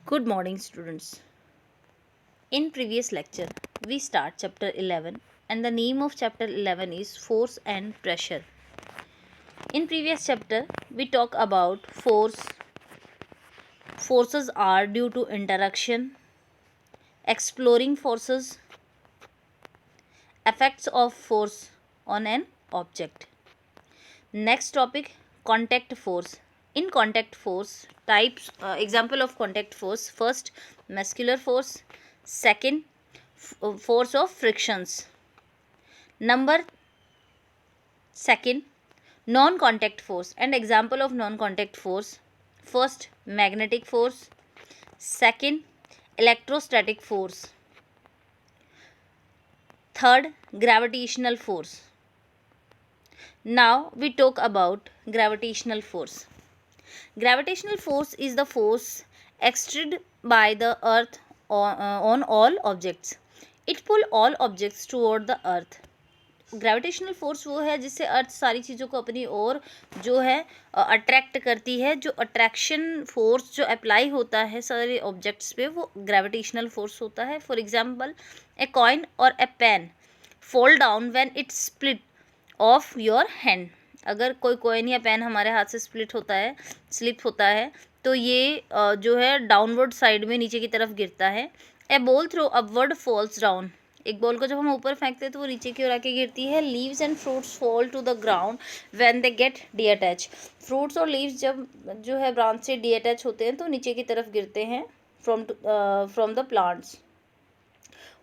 Good morning, students. In previous lecture, we start chapter 11 and the name of chapter 11 is Force and Pressure. In previous chapter, we talk about force. Forces are due to interaction, exploring forces, effects of force on an object. Next topic, contact force. In contact force, types, example of contact force: first, muscular force; second, force of frictions. Number second, non-contact force, and example of non-contact force: first, magnetic force; second, electrostatic force; third, gravitational force. Now we talk about gravitational force. Gravitational force is the force exerted by the earth on all objects. It pull all objects toward the earth. Gravitational force वो है जिससे अर्थ सारी चीज़ों को अपनी ओर जो है attract करती है. जो अट्रैक्शन फोर्स जो अप्लाई होता है सारे ऑब्जेक्ट्स पे वो ग्रेविटेशनल फोर्स होता है. फॉर एग्जांपल, ए कॉइन और a pen fall down when it split off your hand. अगर कोई कॉइन या पेन हमारे हाथ से स्लिप होता है तो ये जो है डाउनवर्ड साइड में नीचे की तरफ गिरता है. A ball throw upward falls down. एक बॉल को जब हम ऊपर फेंकते हैं तो वो नीचे की ओर आके गिरती है. Leaves and fruits fall to the ground when they get detach. Fruits और लीव्स जब जो है ब्रांच से डीअटैच होते हैं तो नीचे की तरफ गिरते हैं from the plants.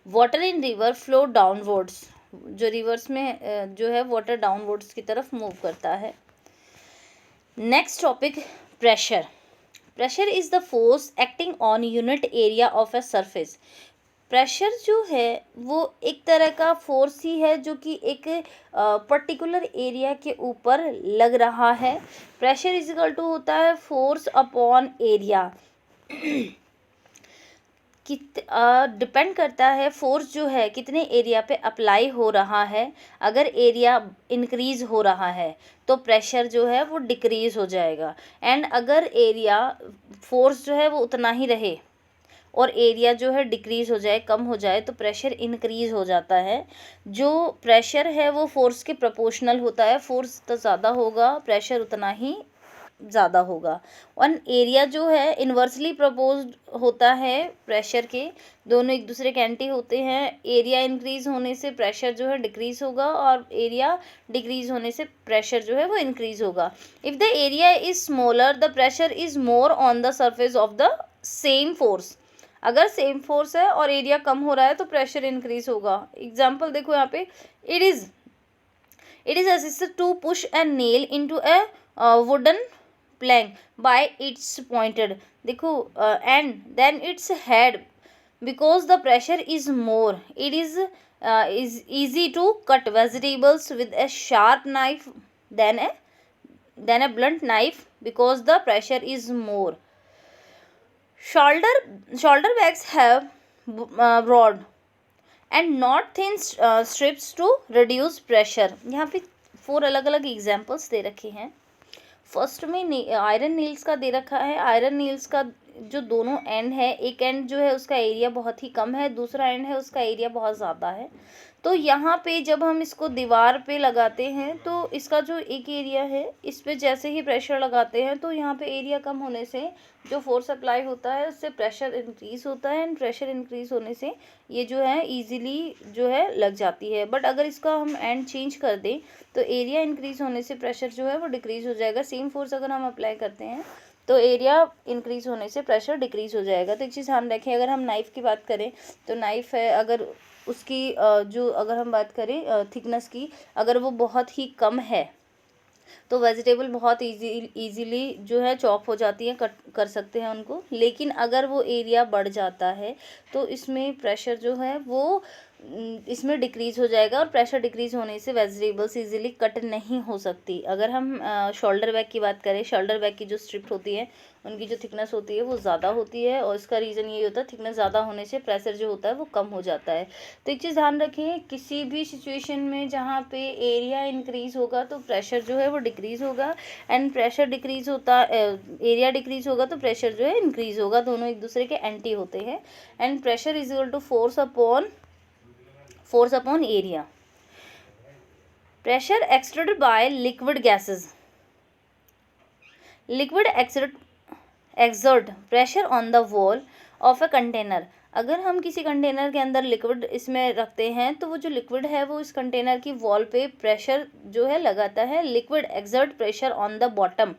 Water in river flow downwards. जो रिवर्स में जो है वाटर डाउनवर्ड्स की तरफ मूव करता है. Next topic, pressure. Pressure is the force acting on unit area of a surface. Pressure जो है वो एक तरह का फोर्स ही है जो कि एक पर्टिकुलर एरिया के ऊपर लग रहा है. प्रेशर इज इक्वल टू होता है फोर्स अपॉन एरिया. डिपेंड करता है फोर्स जो है कितने एरिया पे अप्लाई हो रहा है. अगर एरिया इंक्रीज हो रहा है तो प्रेशर जो है वो डिक्रीज हो जाएगा. एंड अगर एरिया फोर्स जो है वो उतना ही रहे और एरिया जो है डिक्रीज हो जाए, कम हो जाए, तो प्रेशर इंक्रीज हो जाता है. जो प्रेशर है वो फोर्स के प्रोपोर्शनल होता है. फोर्स तो ज़्यादा होगा, प्रेशर उतना ही ज़्यादा होगा. और एरिया जो है इन्वर्सली प्रपोज्ड होता है प्रेशर के. दोनों एक दूसरे के एंटी होते हैं. एरिया इंक्रीज होने से प्रेशर जो है डिक्रीज होगा और एरिया डिक्रीज होने से प्रेशर जो है वो इंक्रीज होगा. If the area is smaller the pressure is more on the surface of the same force. अगर सेम फोर्स है और एरिया कम हो रहा है तो प्रेशर इंक्रीज होगा. एग्जाम्पल देखो यहाँ पे, it is assisted to push a nail into a wooden plank by its pointed. देखो and then its head, because the pressure is more, it is easy to cut vegetables with a sharp knife than a blunt knife because the pressure is more. Shoulder bags have broad and not thin strips to reduce pressure. यहाँ पे 4 अलग अलग examples दे रखे हैं. First में iron Niels का दे रखा है. आयरन नील्स का जो दोनों एंड है, एक एंड जो है उसका एरिया बहुत ही कम है, दूसरा एंड है उसका एरिया बहुत ज़्यादा है. तो यहाँ पे जब हम इसको दीवार पे लगाते हैं तो इसका जो एक एरिया है इस पे जैसे ही प्रेशर लगाते हैं तो यहाँ पे एरिया कम होने से जो फोर्स अप्लाई होता है उससे प्रेशर इंक्रीज होता है. एंड प्रेशर इंक्रीज होने से ये जो है ईजिली जो है लग जाती है. बट अगर इसका हम एंड चेंज कर दें तो एरिया इंक्रीज होने से प्रेशर जो है वो डिक्रीज हो जाएगा. सेम फोर्स अगर हम अप्लाई करते हैं तो एरिया इंक्रीज होने से प्रेशर डिक्रीज हो जाएगा. तो एक चीज़ ध्यान रखें, अगर हम नाइफ़ की बात करें तो नाइफ़ है, अगर उसकी जो अगर हम बात करें थिकनेस की, अगर वो बहुत ही कम है तो वेजिटेबल बहुत इजीली जो है चॉप हो जाती है, कट कर सकते हैं उनको. लेकिन अगर वो एरिया बढ़ जाता है तो इसमें प्रेशर जो है वो इसमें डिक्रीज़ हो जाएगा और प्रेशर डिक्रीज़ होने से वेजिटेबल्स इजीली कट नहीं हो सकती। अगर हम शोल्डर बैग की बात करें, शोल्डर बैग की जो स्ट्रिप होती है उनकी जो थिकनेस होती है वो ज़्यादा होती है और इसका रीज़न ये होता है थिकनेस ज़्यादा होने से प्रेशर जो होता है वो कम हो जाता है। तो एक चीज़ ध्यान रखें, किसी भी सिचुएशन में जहाँ पे एरिया इंक्रीज़ होगा तो प्रेशर जो है वो डिक्रीज़ होगा, एंड प्रेशर डिक्रीज़ होता एरिया डिक्रीज़ होगा तो प्रेशर जो है इंक्रीज़ होगा। दोनों एक दूसरे के एंटी होते हैं। And pressure is equal to force upon area. Pressure exerted by liquid gases. Liquid exert pressure on the wall of a container. अगर हम किसी कंटेनर के अंदर लिक्विड इसमें रखते हैं तो वो जो लिक्विड है वो इस कंटेनर की वॉल पे प्रेशर जो है लगाता है। Liquid exert pressure on the bottom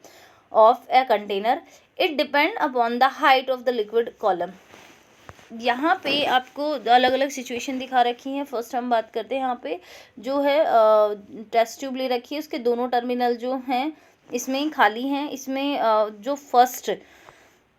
of a container. It depend upon the height of the liquid column. यहाँ पे आपको अलग अलग सिचुएशन दिखा रखी हैं। फर्स्ट हम बात करते हैं, यहाँ पे जो है टेस्ट ट्यूब ले रखी है, उसके दोनों टर्मिनल जो हैं इसमें खाली हैं। इसमें जो फर्स्ट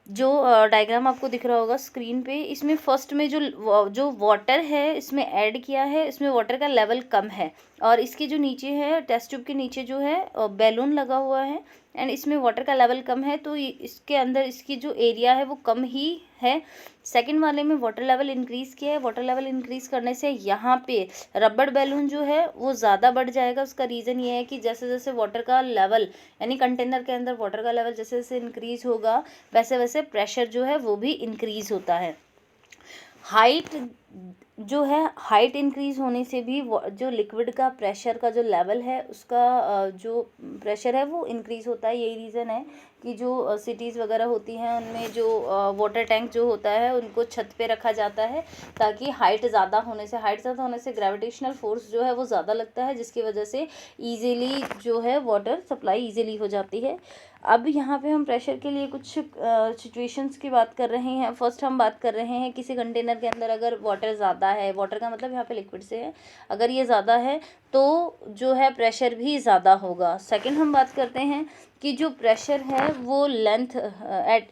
जो डायग्राम आपको दिख रहा होगा स्क्रीन पे, इसमें फर्स्ट में जो वाटर है इसमें ऐड किया है, इसमें वाटर का लेवल कम है और इसके जो नीचे है टेस्ट ट्यूब के नीचे जो है बैलून लगा हुआ है एंड इसमें वाटर का लेवल कम है तो इसके अंदर इसकी जो एरिया है वो कम ही है। सेकंड वाले में वाटर लेवल इंक्रीज़ किया है। वाटर लेवल इंक्रीज़ करने से यहाँ पे रबड़ बैलून जो है वो ज़्यादा बढ़ जाएगा। उसका रीज़न ये है कि जैसे जैसे वाटर का लेवल यानी कंटेनर के अंदर वाटर का लेवल जैसे जैसे इंक्रीज़ होगा वैसे वैसे प्रेशर जो है वो भी इंक्रीज़ होता है। हाइट इंक्रीज़ होने से भी जो लिक्विड का प्रेशर का जो लेवल है उसका जो प्रेशर है वो इंक्रीज़ होता है। यही रीज़न है कि जो सिटीज़ वगैरह होती हैं उनमें जो वाटर टैंक जो होता है उनको छत पे रखा जाता है ताकि हाइट ज़्यादा होने से ग्रेविटेशनल फोर्स जो है वो ज़्यादा लगता है, जिसकी वजह से ईज़िली जो है वाटर सप्लाई ईज़िली हो जाती है। अब यहाँ पे हम प्रेशर के लिए कुछ सिचुएशंस की बात कर रहे हैं। फर्स्ट हम बात कर रहे हैं किसी कंटेनर के अंदर अगर वाटर ज़्यादा है, वाटर का मतलब यहाँ पे लिक्विड से है, अगर ये ज़्यादा है तो जो है प्रेशर भी ज़्यादा होगा। सेकंड हम बात करते हैं कि जो प्रेशर है वो लेंथ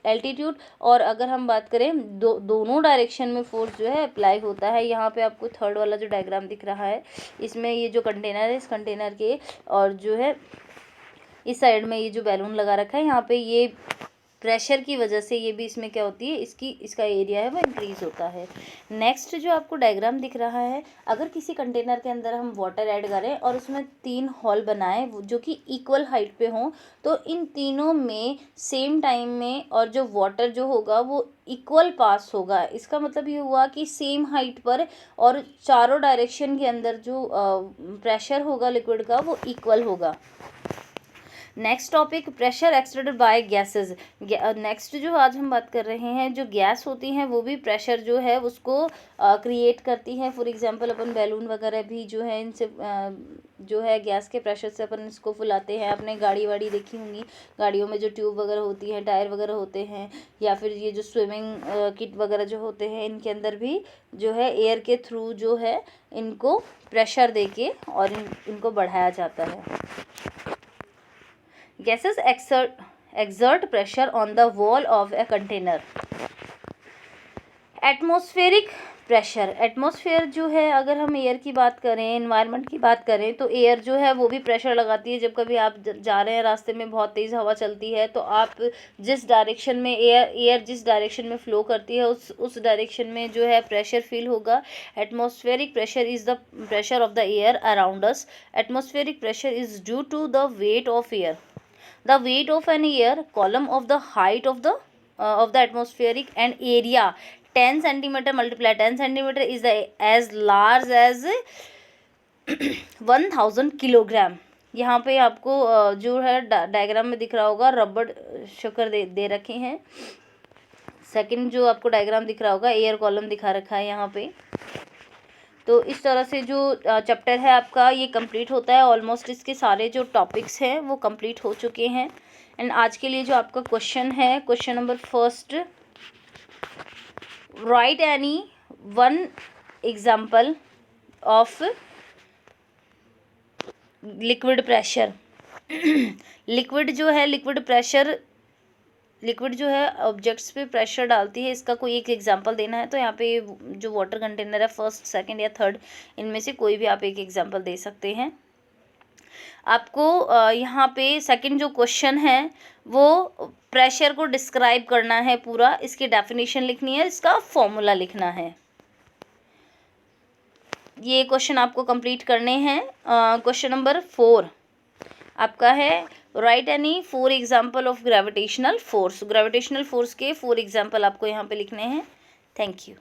एल्टीट्यूड, और अगर हम बात करें दोनों डायरेक्शन में फोर्स जो है अप्लाई होता है। यहाँ पे आपको थर्ड वाला जो डायग्राम दिख रहा है इसमें ये जो कंटेनर है इस कंटेनर के और जो है इस साइड में ये जो बैलून लगा रखा है यहाँ पे ये प्रेशर की वजह से ये भी इसमें क्या होती है इसका एरिया है वो इंक्रीज़ होता है। नेक्स्ट जो आपको डायग्राम दिख रहा है, अगर किसी कंटेनर के अंदर हम वाटर ऐड करें और उसमें 3 होल बनाएं जो कि इक्वल हाइट पे हों तो इन तीनों में सेम टाइम में और जो वाटर जो होगा वो इक्वल पास होगा। इसका मतलब ये हुआ कि सेम हाइट पर और चारों डायरेक्शन के अंदर जो प्रेशर होगा लिक्विड का वो इक्वल होगा। Next topic pressure exerted by gases. Next जो आज हम बात कर रहे हैं, जो गैस होती हैं वो भी प्रेशर जो है उसको क्रिएट करती हैं। फॉर एग्जांपल अपन बैलून वगैरह भी जो है इनसे जो है गैस के प्रेशर से अपन इसको फुलाते हैं। आपने गाड़ी वाड़ी देखी होंगी, गाड़ियों में जो ट्यूब वगैरह होती है, टायर वगैरह होते हैं, या फिर ये जो स्विमिंग किट वगैरह जो होते हैं इनके अंदर भी जो है एयर के थ्रू जो है इनको प्रेशर देके और इनको बढ़ाया जाता है। Gases exert pressure on the wall of a container. Atmospheric pressure, atmosphere जो है अगर हम एयर की बात करें, एनवायरनमेंट की बात करें तो एयर जो है वो भी प्रेशर लगाती है। जब कभी आप जा रहे हैं रास्ते में बहुत तेज़ हवा चलती है तो आप जिस डायरेक्शन में एयर जिस डायरेक्शन में फ़्लो करती है उस डायरेक्शन में जो है प्रेशर फील होगा। Atmospheric pressure is the pressure of the air around us. Atmospheric pressure is due to the weight of air. The weight of an air column of the height of the atmospheric and area 10 centimeter multiply 10 centimeter is as large as 1000 kilogram. यहाँ पे आपको जो है diagram में दिख रहा होगा रबड़ शक्कर दे रखे हैं। सेकंड जो आपको डायग्राम दिख रहा होगा एयर कॉलम दिखा रखा है यहाँ पे। तो इस तरह से जो चैप्टर है आपका ये कंप्लीट होता है। ऑलमोस्ट इसके सारे जो टॉपिक्स हैं वो कंप्लीट हो चुके हैं। एंड आज के लिए जो आपका क्वेश्चन है, question number first, right any one example of liquid pressure. Liquid जो है लिक्विड प्रेशर लिक्विड जो है ऑब्जेक्ट्स पे प्रेशर डालती है, इसका कोई एक एग्जांपल देना है तो यहाँ पे जो वाटर कंटेनर है फर्स्ट, सेकंड या थर्ड, इनमें से कोई भी आप एक एग्जांपल दे सकते हैं। आपको यहाँ पे सेकंड जो क्वेश्चन है वो प्रेशर को डिस्क्राइब करना है पूरा, इसकी डेफिनेशन लिखनी है, इसका फॉर्मूला लिखना है। ये क्वेश्चन आपको कंप्लीट करने हैं। क्वेश्चन नंबर 4 आपका है, right any 4 example of gravitational force. Gravitational force के 4 एग्जाम्पल आपको यहाँ पे लिखने हैं। Thank you.